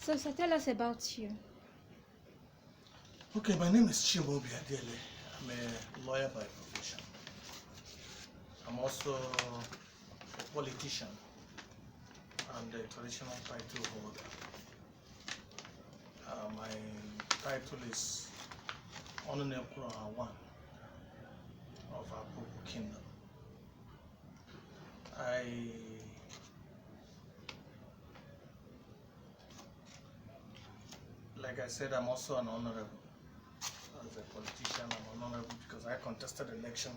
So tell us about you. Okay, my name is Chima Adiele. I'm a lawyer by profession. I'm also a politician and a traditional title holder. My title is Onunekura One of Apupu Kingdom. Like I said, I'm also an honorable. As a politician, I'm an honorable because I contested election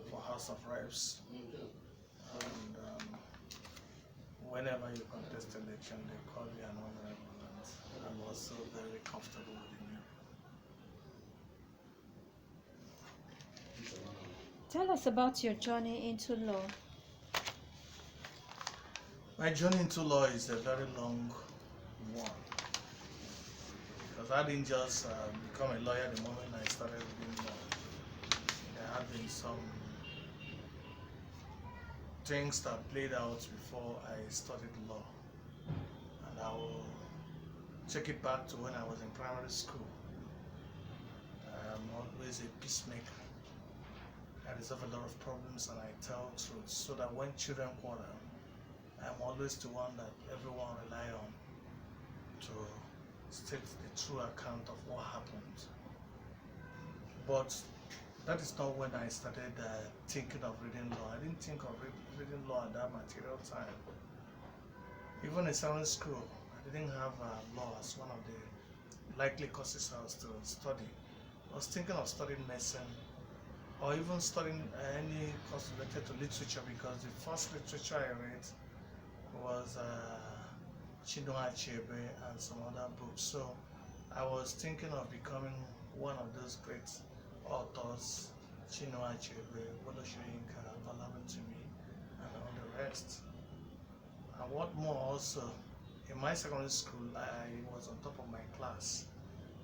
for House of Reps. And whenever you contest election, they call you an honorable, and I'm also very comfortable with you. Tell us about your journey into law. My journey into law is a very long one because I didn't just become a lawyer the moment I started reading law. There have been some things that played out before I studied law, and I will take it back to when I was in primary school. I'm always a peacemaker. I resolve a lot of problems and I tell truth so that when children quarrel, I'm always the one that everyone rely on to state the true account of what happened. But that is not when I started thinking of reading law. I didn't think of reading law at that material time. Even in secondary school, I didn't have law as one of the likely courses I was to study. I was thinking of studying medicine or even studying any course related to literature, because the first literature I read was Chima and some other books. So I was thinking of becoming one of those great authors, Chima, Woloshoyinka, Valamitumi, and all the rest. And what more also, in my secondary school, I was on top of my class.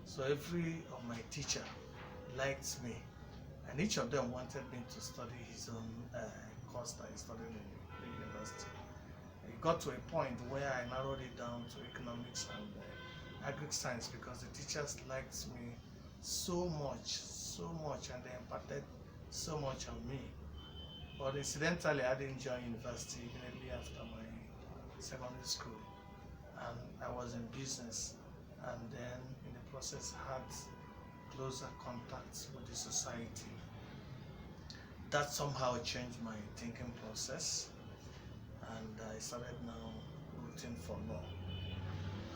So every of my teacher liked me, and each of them wanted me to study his own course that he studied in the university. It got to a point where I narrowed it down to economics and agri-science because the teachers liked me so much, and they imparted so much on me. But incidentally, I didn't join university immediately after my secondary school, and I was in business, and then in the process had closer contacts with the society. That somehow changed my thinking process, and I started now rooting for law.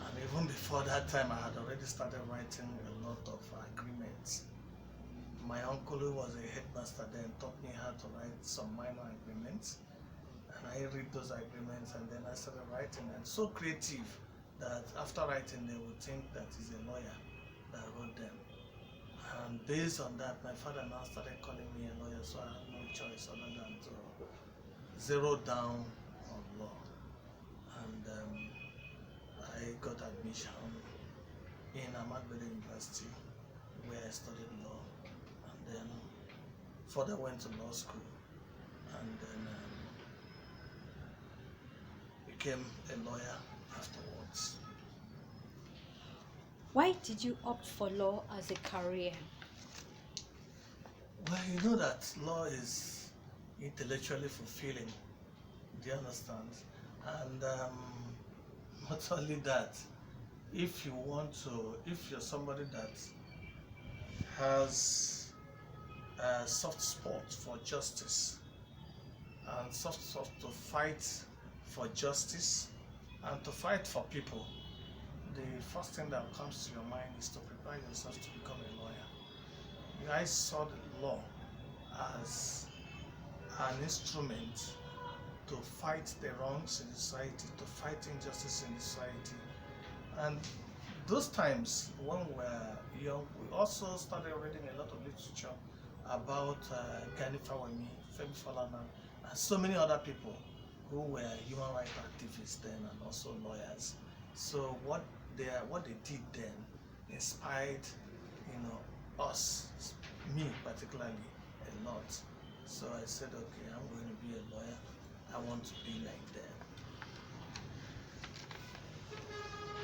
And even before that time, I had already started writing a lot of agreements. My uncle, who was a headmaster then, taught me how to write some minor agreements, and I read those agreements, and then I started writing, and so creative that after writing they would think that he's a lawyer that wrote them. And based on that, my father now started calling me a lawyer, so I had no choice other than to zero down on law. And I got admission in Ahmad University, where I studied law, and then further went to law school, and then became a lawyer afterwards. Why did you opt for law as a career? Well, you know that law is intellectually fulfilling. Do you understand? And not only that, if you're somebody that has a soft spot for justice and soft spot to fight for justice and to fight for people, the first thing that comes to your mind is to prepare yourself to become a lawyer. I saw the law as an instrument to fight the wrongs in society, to fight injustice in society. And those times when we were young, we also started reading a lot of literature about Gani Fawemi, Femi Falana, and so many other people who were human rights activists then and also lawyers. So what they did then inspired, us, me particularly, a lot. So I said, okay, I'm going to be a lawyer. I want to be like them.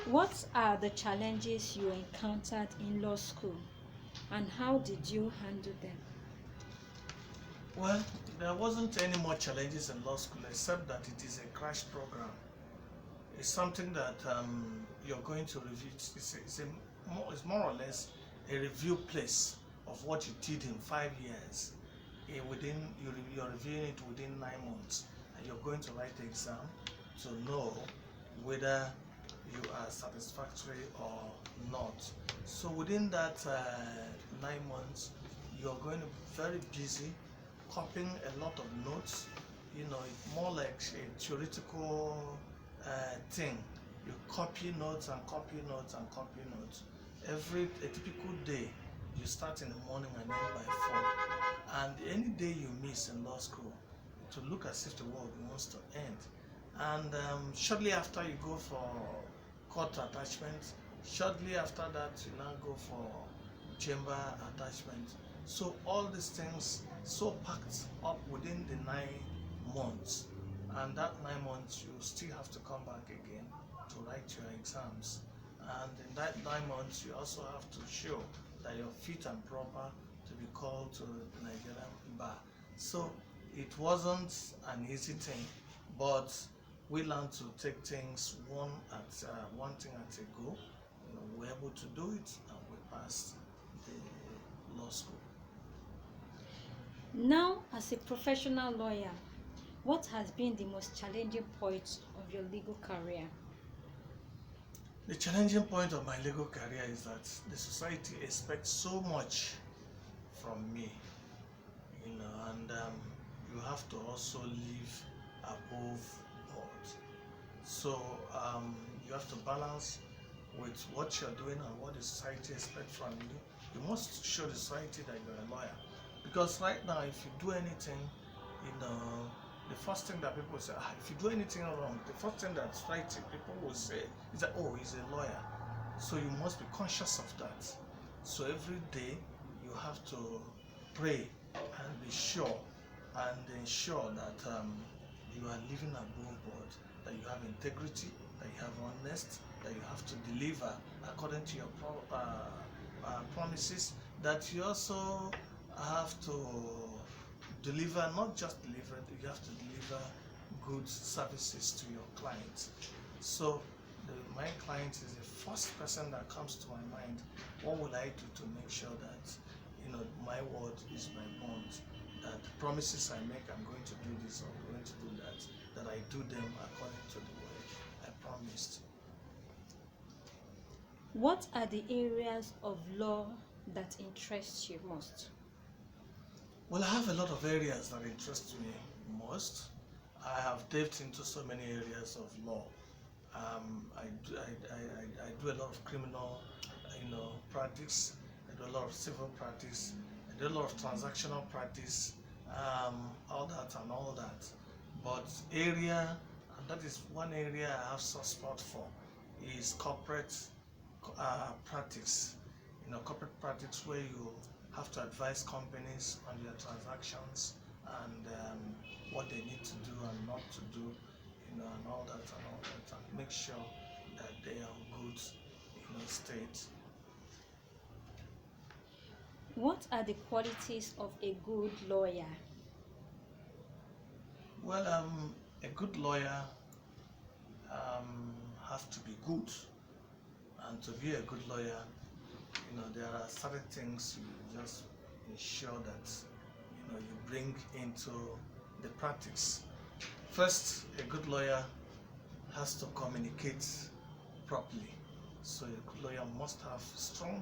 What are the challenges you encountered in law school and how did you handle them? Well, there wasn't any more challenges in law school except that it is a crash program. It's something that you're going to review. It's more or less a review place of what you did in 5 years. You're reviewing it within 9 months, and you're going to write the exam to know whether you are satisfactory or not. So within that 9 months, you're going to be very busy copying a lot of notes. It's more like a theoretical thing. You copy notes and copy notes and copy notes. A typical day, you start in the morning and end by 4. And any day you miss in law school, it will look as if the world wants to end. And shortly after, you go for court attachment. Shortly after that, you now go for chamber attachment. So all these things so packed up within the 9 months, and that 9 months you still have to come back again to write your exams. And in that 9 months, you also have to show that you're fit and proper to be called to the Nigerian bar. So it wasn't an easy thing, but we learned to take things one thing at a go. We were able to do it, and we passed the law school. Now, as a professional lawyer, what has been the most challenging point of your legal career? The challenging point of my legal career is that the society expects so much from me, and you have to also live above board. So you have to balance with what you're doing and what the society expects from you. You must show the society that you're a lawyer. Because right now, if you do anything, the first thing that people say, if you do anything wrong, the first thing that strikes people will say is that, oh, he's a lawyer. So you must be conscious of that. So every day, you have to pray and be sure and ensure that you are living above board, that you have integrity, that you have honest, that you have to deliver according to your promises, that you also have to deliver, not just deliver, you have to deliver good services to your clients. So my client is the first person that comes to my mind. What will I do to make sure that my word is my bond, that the promises I make, I'm going to do this or I'm going to do that I do them according to the way I promised. What are the areas of law that interest you most? Well, I have a lot of areas that interest me most. I have delved into so many areas of law. I do a lot of criminal, practice. I do a lot of civil practice. I do a lot of transactional practice. All that. But and that is one area I have soft spot for, is corporate practice. Corporate practice where you have to advise companies on their transactions and what they need to do and not to do, and all that, and make sure that they are in good, state. What are the qualities of a good lawyer? Well, a good lawyer has to be good, and to be a good lawyer, there are certain things you just ensure that you bring into the practice. First, a good lawyer has to communicate properly. So a good lawyer must have strong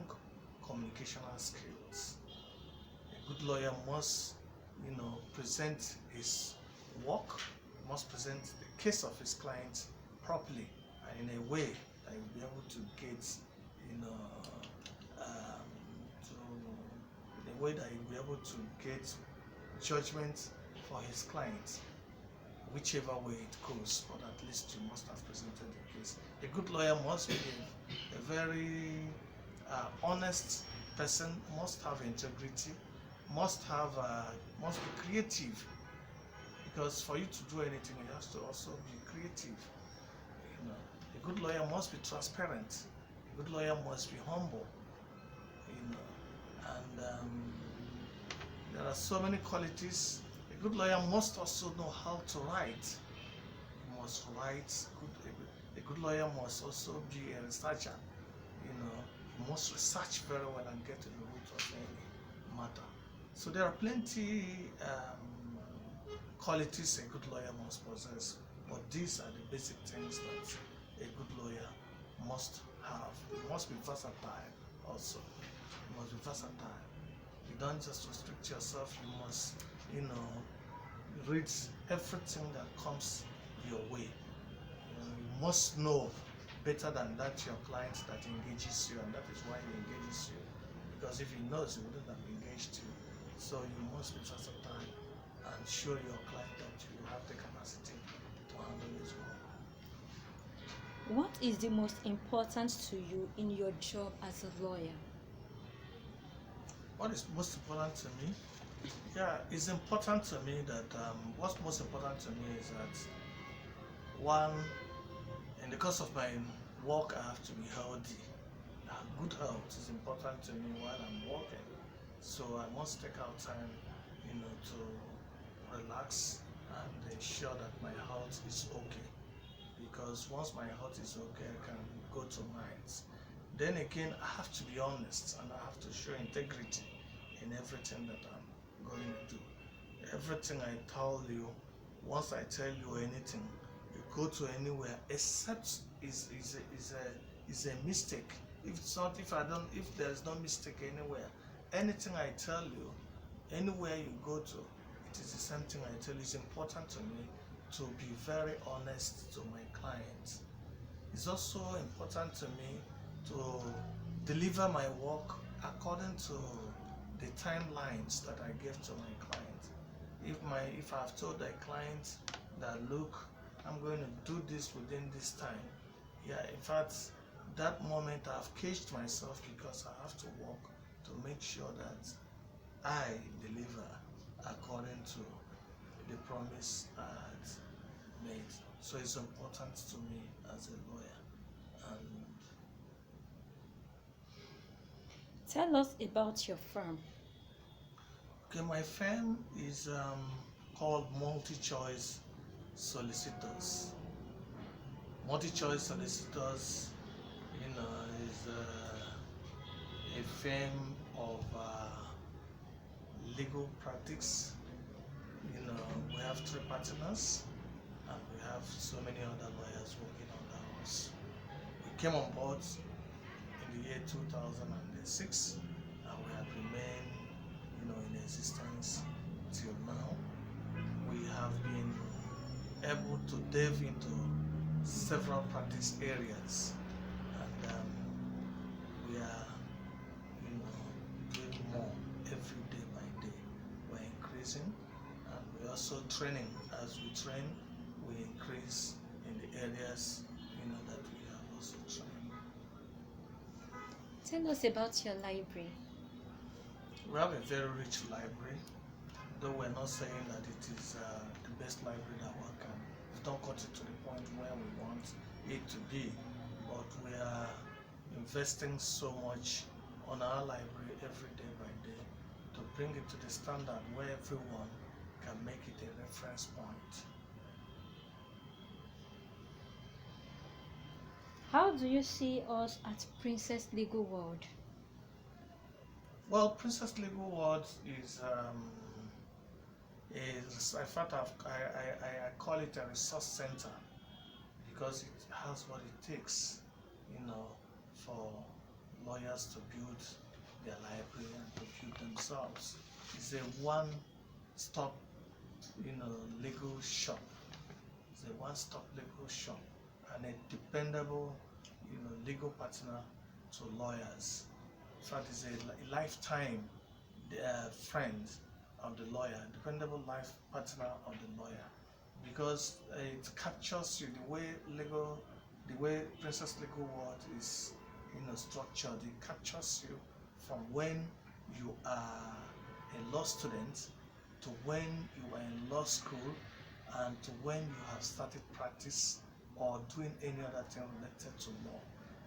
communicational skills. A good lawyer must, present his work, must present the case of his client properly and in a way that he'll be able to get, in a way that he'll be able to get judgment for his client, whichever way it goes, but at least you must have presented the case. A good lawyer must be a very honest person, must have integrity, must be creative, because for you to do anything, you have to also be creative. A good lawyer must be transparent. A good lawyer must be humble, and there are so many qualities. A good lawyer must also know how to write. He must write a good lawyer must also be a researcher. He must research very well and get to the root of any matter. So there are plenty qualities a good lawyer must possess, but these are the basic things that a good lawyer must have. He must be versatile also. You must be versatile. You don't just restrict yourself. You must, read everything that comes your way. You must know better than that your client that engages you, and that is why he engages you. Because if he knows, he wouldn't have engaged you. So you must be versatile and show your client that you have the capacity to handle his work. What is the most important to you in your job as a lawyer? What is most important to me? Yeah, it's important to me that what's most important to me is that one, in the course of my work, I have to be healthy. Good health is important to me while I'm working, so I must take out time, to relax and ensure that my health is okay. Because once my health is okay, I can go to mines. Then again, I have to be honest and I have to show integrity in everything that I'm going to do. Everything I tell you, once I tell you anything, you go to anywhere except is a mistake. If there's no mistake anywhere, anything I tell you, anywhere you go to, it is the same thing I tell you. It's important to me to be very honest to my clients. It's also important to me to deliver my work according to the timelines that I give to my client. If I've told the client that, look, I'm going to do this within this time, in fact, that moment I've caged myself because I have to work to make sure that I deliver according to the promise I had made. So it's important to me as a lawyer. And Tell us about your firm. okay, my firm is called Multi-Choice Solicitors. Multi-Choice Solicitors, is a firm of legal practice. We have 3 partners and we have so many other lawyers working under us. We came on board in the year 2006 and we have remained, in existence till now. We have been able to delve into several practice areas, and we are, doing more every day by day. We're increasing, and we're also training. As we train, we increase in the areas, that we have also trained. Tell us about your library. We have a very rich library, though we're not saying that it is the best library that one can. We've not got it to the point where we want it to be, but we are investing so much on our library every day by day to bring it to the standard where everyone can make it a reference point. How do you see us at Princess Legal World? Well, Princess Legal World is in fact I call it a resource center because it has what it takes, for lawyers to build their library and to build themselves. It's a one-stop, legal shop. It's a one-stop legal shop and a dependable, legal partner to lawyers. In fact, it's a lifetime friend of the lawyer, dependable life partner of the lawyer, because it captures you the way Princess Legal World is, structured. It captures you from when you are a law student to when you are in law school and to when you have started practice or doing any other thing related to law.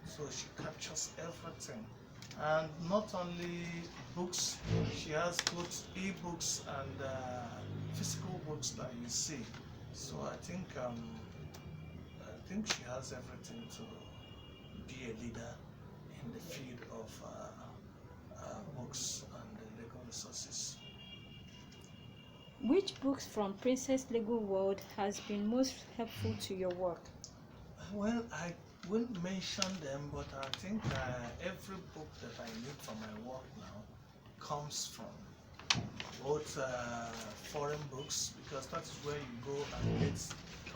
So she captures everything. And not only books, she has both e-books and physical books that you see. So I think she has everything to be a leader in the field of books and legal resources. Which books from Princess Legal World has been most helpful to your work? Well, I wouldn't mention them, but I think every book that I need for my work now comes from both foreign books, because that is where you go and get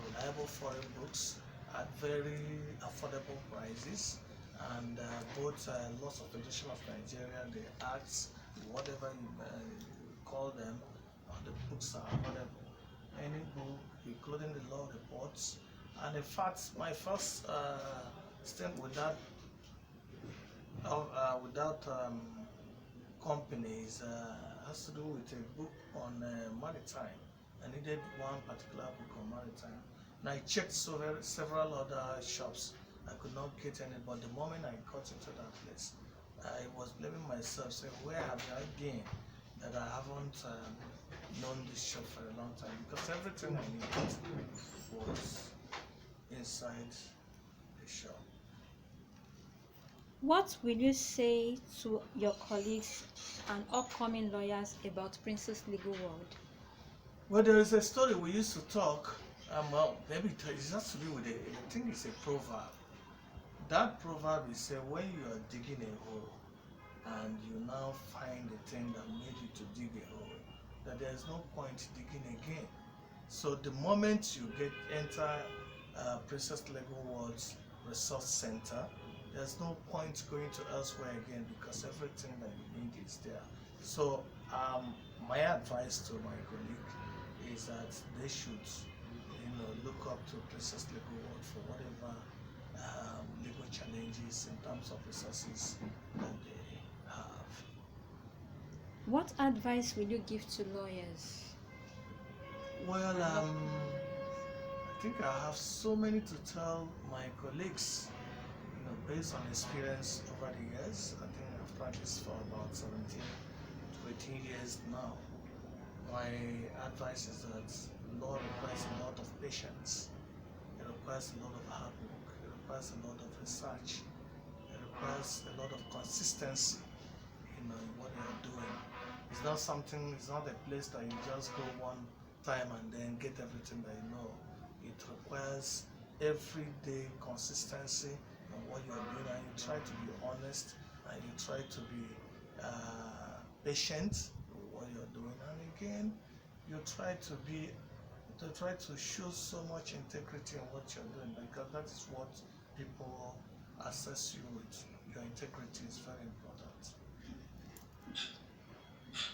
reliable foreign books at very affordable prices, and both laws of tradition of Nigeria, the acts, whatever you call them, the books are available. Any book, including the law reports, and in fact, my first stint with that companies has to do with a book on maritime. I needed one particular book on maritime, and I checked several other shops. I could not get any, but the moment I got into that place, I was blaming myself, saying, where have I been that I haven't known this shop for a long time? Because everything I needed was inside the shop. What will you say to your colleagues and upcoming lawyers about Princess Legal World? Well, there is a story we used to talk. Well, maybe it has to do with it. I think it's a proverb. That proverb is say when you are digging a hole and you now find the thing that made you to dig a hole, that there is no point digging again. So the moment you enter Princess Legal World's Resource Center, there's no point going to elsewhere again, because everything that you need is there. So my advice to my colleague is that they should, look up to Princess Legal World for whatever legal challenges in terms of resources that they have. What advice will you give to lawyers? Well, I think I have so many to tell my colleagues, based on experience over the years. I think I've practiced for about 17 to 18 years now. My advice is that law requires a lot of patience. It requires a lot of hard work. It requires a lot of research. It requires a lot of consistency, in what you are doing. It's not a place that you just go one time and then get everything that you know. It requires everyday consistency in what you are doing, and you try to be honest, and you try to be patient with what you're doing, and again, you try to show so much integrity in what you're doing, because that is what people assess you with. Your integrity is very important.